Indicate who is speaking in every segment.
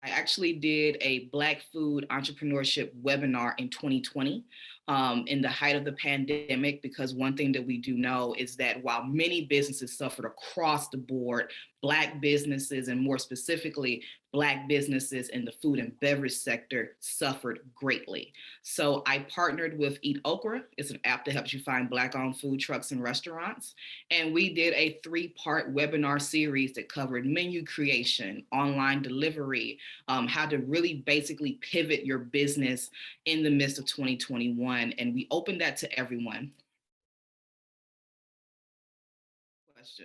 Speaker 1: I actually did a Black food entrepreneurship webinar in 2020 in the height of the pandemic, because one thing that we do know is that while many businesses suffered across the board, Black businesses, and more specifically, Black businesses in the food and beverage sector, suffered greatly. So I partnered with Eat Okra. It's an app that helps you find Black-owned food trucks and restaurants. And we did a 3-part webinar series that covered menu creation, online delivery, how to really basically pivot your business in the midst of 2021. And we opened that to everyone.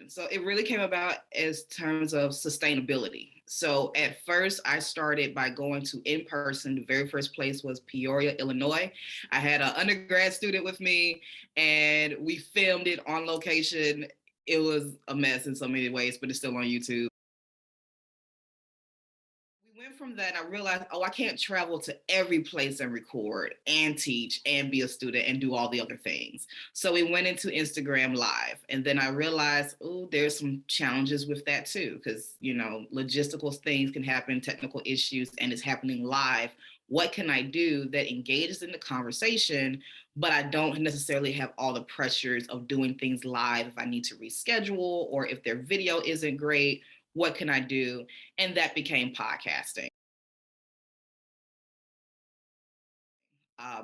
Speaker 1: So it really came about as terms of sustainability. So at first I started by going to in person. The very first place was Peoria, Illinois. I had an undergrad student with me and we filmed it on location. It was a mess in so many ways, but it's still on YouTube. Went from that, I realized, oh, I can't travel to every place and record and teach and be a student and do all the other things. So we went into Instagram Live. And then I realized, oh, there's some challenges with that too, because, logistical things can happen, technical issues, and it's happening live. What can I do that engages in the conversation, but I don't necessarily have all the pressures of doing things live if I need to reschedule or if their video isn't great? What can I do? And that became podcasting.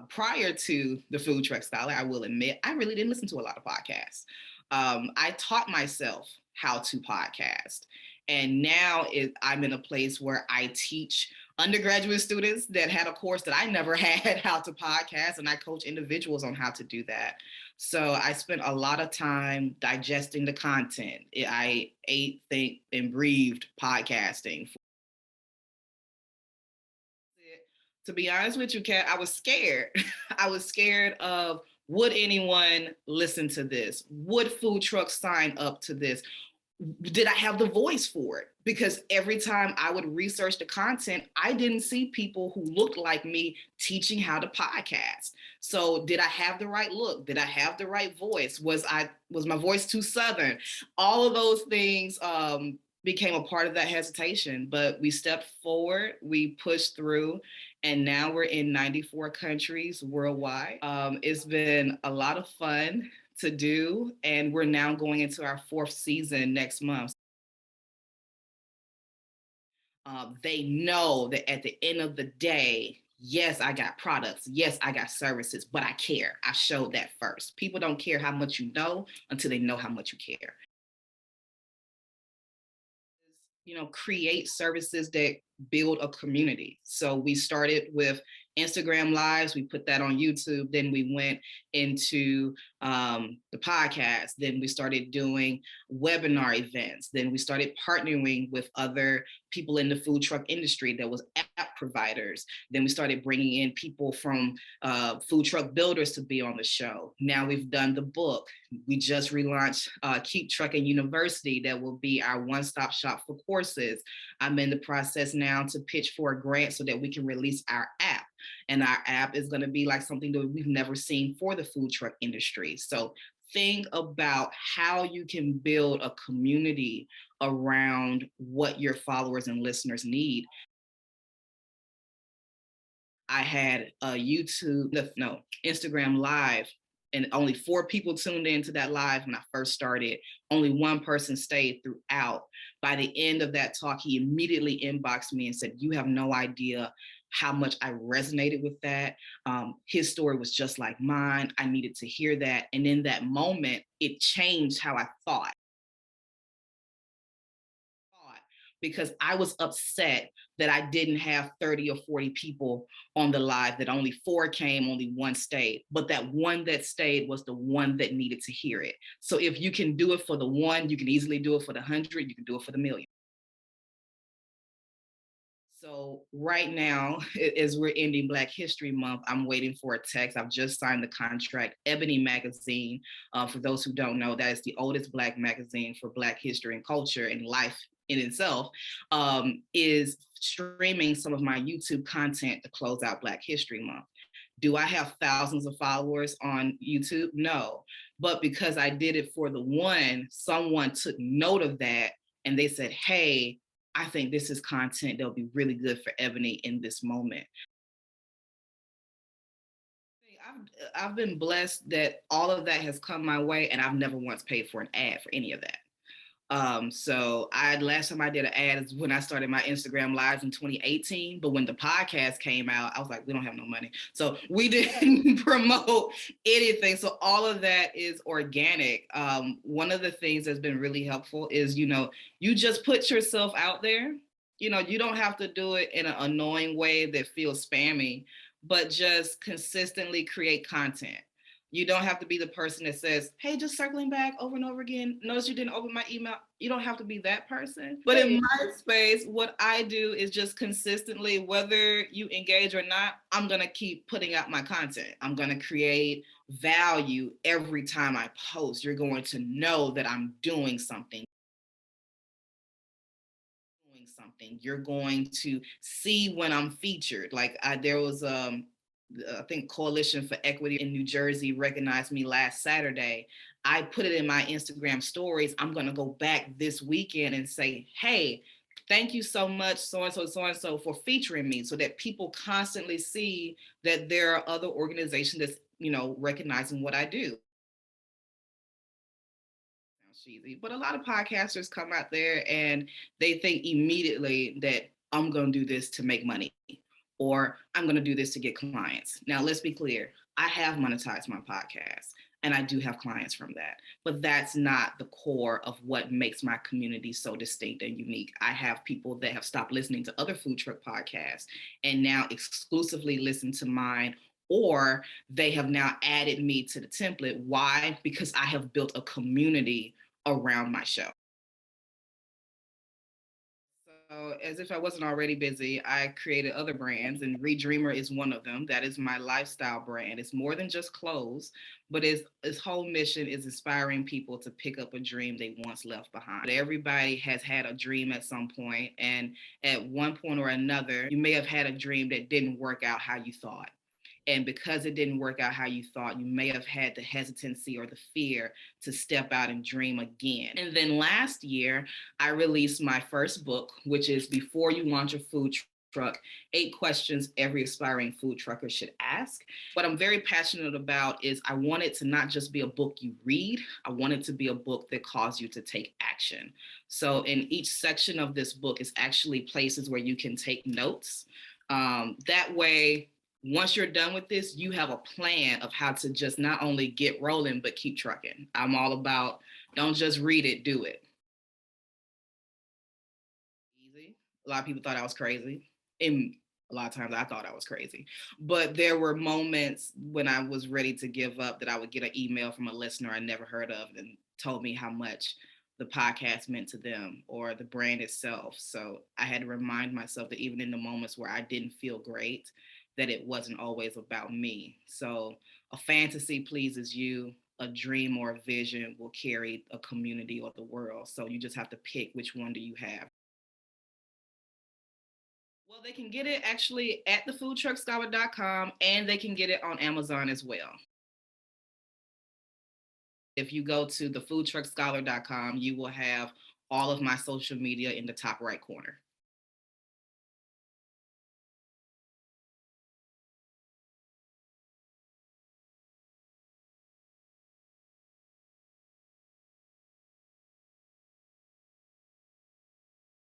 Speaker 1: Prior to the Food Truck Scholar, I will admit, I really didn't listen to a lot of podcasts. I taught myself how to podcast. And now I'm in a place where I teach undergraduate students that had a course that I never had, how to podcast, and I coach individuals on how to do that. So I spent a lot of time digesting the content. I ate, think, and breathed podcasting. To be honest with you, Kat, I was scared. I was scared of, would anyone listen to this? Would food trucks sign up to this? Did I have the voice for it? Because every time I would research the content, I didn't see people who looked like me teaching how to podcast. So did I have the right look? Did I have the right voice? Was my voice too Southern? All of those things became a part of that hesitation, but we stepped forward, we pushed through, and now we're in 94 countries worldwide. It's been a lot of fun to do, and we're now going into our 4th season next month. They know that at the end of the day, yes, I got products, yes, I got services, but I care. I showed that first. People don't care how much you know until they know how much you care. Create services that build a community. So we started with Instagram Lives, we put that on YouTube. Then we went into the podcast. Then we started doing webinar events. Then we started partnering with other people in the food truck industry that was app providers. Then we started bringing in people from food truck builders to be on the show. Now we've done the book. We just relaunched Keep Trucking University, that will be our one-stop shop for courses. I'm in the process now to pitch for a grant so that we can release our app. And our app is going to be like something that we've never seen for the food truck industry. So think about how you can build a community around what your followers and listeners need. I had a Instagram Live, and only 4 people tuned into that live when I first started. Only 1 person stayed throughout. By the end of that talk, he immediately inboxed me and said, "You have no idea how much I resonated with that. His story was just like mine. I needed to hear that." And in that moment, it changed how I thought. Because I was upset that I didn't have 30 or 40 people on the live, that only 4 came, only 1 stayed. But that one that stayed was the one that needed to hear it. So if you can do it for the 1, you can easily do it for the 100, you can do it for the 1,000,000. So right now, as we're ending Black History Month, I'm waiting for a text. I've just signed the contract. Ebony Magazine, for those who don't know, that is the oldest Black magazine for Black history and culture and life in itself, is streaming some of my YouTube content to close out Black History Month. Do I have thousands of followers on YouTube? No. But because I did it for the 1, someone took note of that and they said, "Hey, I think this is content that'll be really good for Ebony in this moment. I've been blessed that all of that has come my way, and I've never once paid for an ad for any of that. So last time I did an ad is when I started my Instagram lives in 2018. But when the podcast came out, I was like, we don't have no money. So we didn't promote anything. So all of that is organic. One of the things that's been really helpful is, you just put yourself out there. You don't have to do it in an annoying way that feels spammy, but just consistently create content. You don't have to be the person that says, hey, just circling back over and over again. Notice you didn't open my email. You don't have to be that person. But in my space, what I do is just consistently, whether you engage or not, I'm going to keep putting out my content. I'm going to create value every time I post. You're going to know that I'm doing something. You're going to see when I'm featured. Like there was I think Coalition for Equity in New Jersey recognized me last Saturday. I put it in my Instagram stories. I'm going to go back this weekend and say, hey, thank you so much, so and so, for featuring me, so that people constantly see that there are other organizations that's, recognizing what I do. Cheesy, but a lot of podcasters come out there and they think immediately that I'm going to do this to make money, or I'm going to do this to get clients. Now, let's be clear. I have monetized my podcast and I do have clients from that, but that's not the core of what makes my community so distinct and unique. I have people that have stopped listening to other food truck podcasts and now exclusively listen to mine, or they have now added me to the template. Why? Because I have built a community around my show. So, as if I wasn't already busy, I created other brands, and Redreamer is one of them. That is my lifestyle brand. It's more than just clothes, but its whole mission is inspiring people to pick up a dream they once left behind. Everybody has had a dream at some point, and at one point or another, you may have had a dream that didn't work out how you thought. And because it didn't work out how you thought, you may have had the hesitancy or the fear to step out and dream again. And then last year, I released my first book, which is Before You Launch a Food Truck, 8 questions every aspiring food trucker should ask. What I'm very passionate about is I want it to not just be a book you read, I want it to be a book that calls you to take action. So in each section of this book is actually places where you can take notes. That way, once you're done with this, you have a plan of how to just not only get rolling, but keep trucking. I'm all about don't just read it, do it. Easy. A lot of people thought I was crazy. And a lot of times I thought I was crazy. But there were moments when I was ready to give up that I would get an email from a listener I never heard of and told me how much the podcast meant to them or the brand itself. So I had to remind myself that even in the moments where I didn't feel great, that it wasn't always about me. So a fantasy pleases you, a dream or a vision will carry a community or the world. So you just have to pick which one do you have. Well, they can get it actually at thefoodtruckscholar.com, and they can get it on Amazon as well. If you go to thefoodtruckscholar.com, you will have all of my social media in the top right corner.